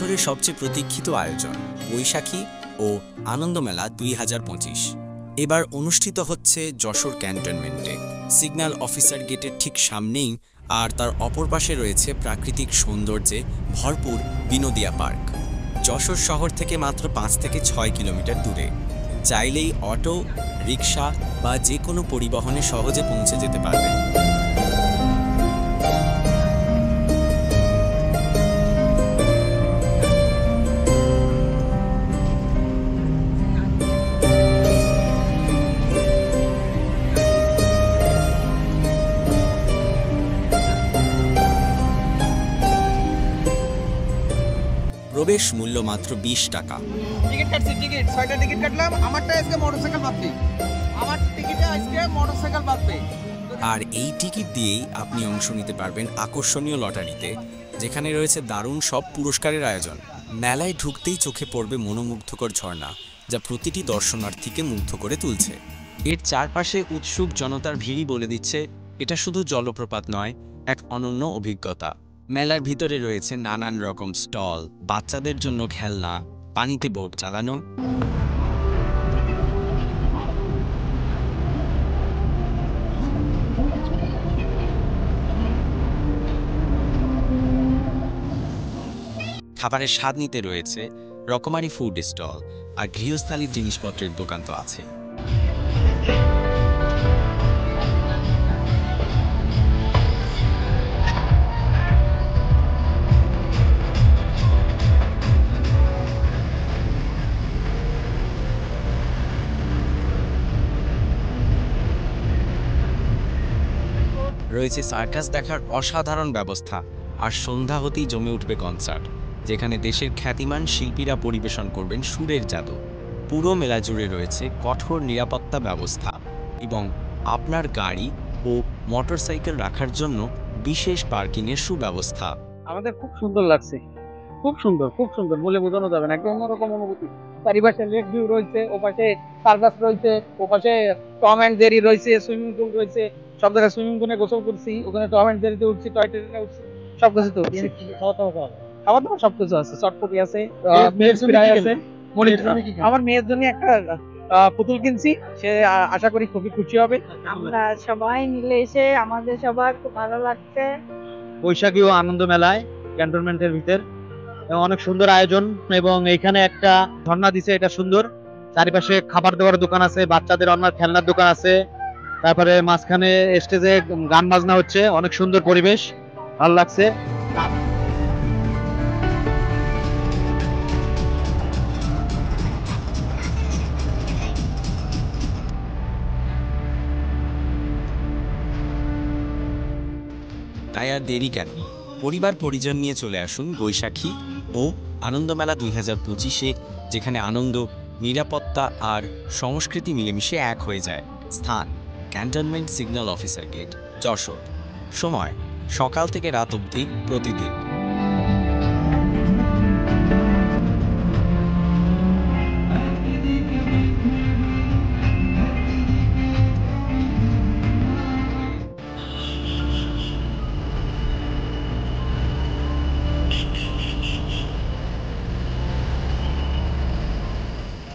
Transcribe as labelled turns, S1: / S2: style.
S1: বছরের সবচেয়ে প্রতীক্ষিত আয়োজন বৈশাখী ও আনন্দমেলা 2025 এবার অনুষ্ঠিত হচ্ছে যশোর ক্যান্টনমেন্টে। সিগন্যাল অফিসার গেটের ঠিক সামনেই আর তার অপর পাশে রয়েছে প্রাকৃতিক সৌন্দর্যে ভরপুর বিনোদিয়া পার্ক। যশোর শহর থেকে মাত্র 5 থেকে 6 কিলোমিটার দূরে। চাইলেই অটো, রিক্সা বা যে কোনো পরিবহনে সহজে পৌঁছে যেতে পারবেন। প্রবেশ মূল্য মাত্র 20 টাকা।
S2: টিকিট কাটছি, টিকিট 6টা টিকিট কাটলাম। আমারটা আজকে মোটরসাইকেল বাদবে, আমার টিকিটে আজকে মোটরসাইকেল বাদবে।
S1: আর এই টিকিট দিয়েই আপনি অংশ নিতে পারবেন আকর্ষণীয় লটারিতে, যেখানে রয়েছে দারুণ সব পুরস্কারের আয়োজন। মেলায় ঢুকতেই চোখে পড়বে মনোমুগ্ধকর ঝর্ণা, যা প্রতিটি দর্শনার্থীকে মুগ্ধ করে তুলছে। এর চারপাশে উৎসুক জনতার ভিড়ই বলে দিচ্ছে এটা শুধু জলপ্রপাত নয়, এক অনন্য অভিজ্ঞতা। মেলার ভিতরে রয়েছে নানান রকম স্টল, বাচ্চাদের জন্য খেলনা, পানিতে বোট চালানো, খাবারের স্বাদ নিতে রয়েছে রকমারি ফুড স্টল, আর গৃহস্থালির জিনিসপত্রের দোকান তো আছে। রয়েছে সার্কাস দেখার অসাধারণ ব্যবস্থা, আর সন্ধ্যা হতেই জমে উঠবে কনসার্ট, যেখানে দেশের খ্যাতিমান শিল্পীরা পরিবেশন করবেন সুরের জাদু। পুরো মেলা জুড়ে রয়েছে কঠোর নিরাপত্তা ব্যবস্থা এবং আপনার গাড়ি ও মোটরসাইকেল রাখার জন্য বিশেষ পার্কিংয়ের সুব্যবস্থা।
S2: আমাদের খুব সুন্দর লাগছে, খুব সুন্দর, খুব সুন্দর বলে বোঝানো যাবে না। একটা অন্যরকম অনুভূতি। চারিপাশে লেক ভিউ রয়েছে, ওপাশে সার্কাস রয়েছে, ওপাশে টম অ্যান্ড জেরি রয়েছে, সুইমিং পুল রয়েছে। সব জায়গায় সুইমিং পুলে গোসল করছি, ওখানে টম অ্যান্ড জেরিতে উঠছি, টয় ট্রেনে উঠছি, সব কিছুতে উঠছি। খাওয়া দাওয়া সব কিছু আছে, চটপটি আছে, ভেজ ফ্রাই আছে। আমার মেয়ের জন্য একটা পুতুল কিনছি, সে আশা করি খুবই খুশি হবে।
S3: আমরা সবাই মিলে এসে আমাদের সবার খুব ভালো লাগছে।
S4: বৈশাখী ও আনন্দ মেলায় ক্যান্টনমেন্টের ভিতর অনেক সুন্দর আয়োজন, এবং এইখানে একটা ঝর্ণা দিছে, এটা সুন্দর। চারিপাশে খাবার দাবার দোকান আছে, বাচ্চাদের অন্য খেলনার দোকান আছে। তারপরে মাঝখানে স্টেজে গান বাজনা হচ্ছে, অনেক সুন্দর পরিবেশ, ভালো লাগছে।
S1: তাই আর দেরি কেন, পরিবার পরিজন নিয়ে চলে আসুন বৈশাখী ও আনন্দমেলা 2025-এ, যেখানে আনন্দ, নিরাপত্তা আর সংস্কৃতি মিলেমিশে এক হয়ে যায়। স্থান: cantonment signal officer gate, Jessore. সময়: সকাল থেকে রাত অবধি প্রতিদিন।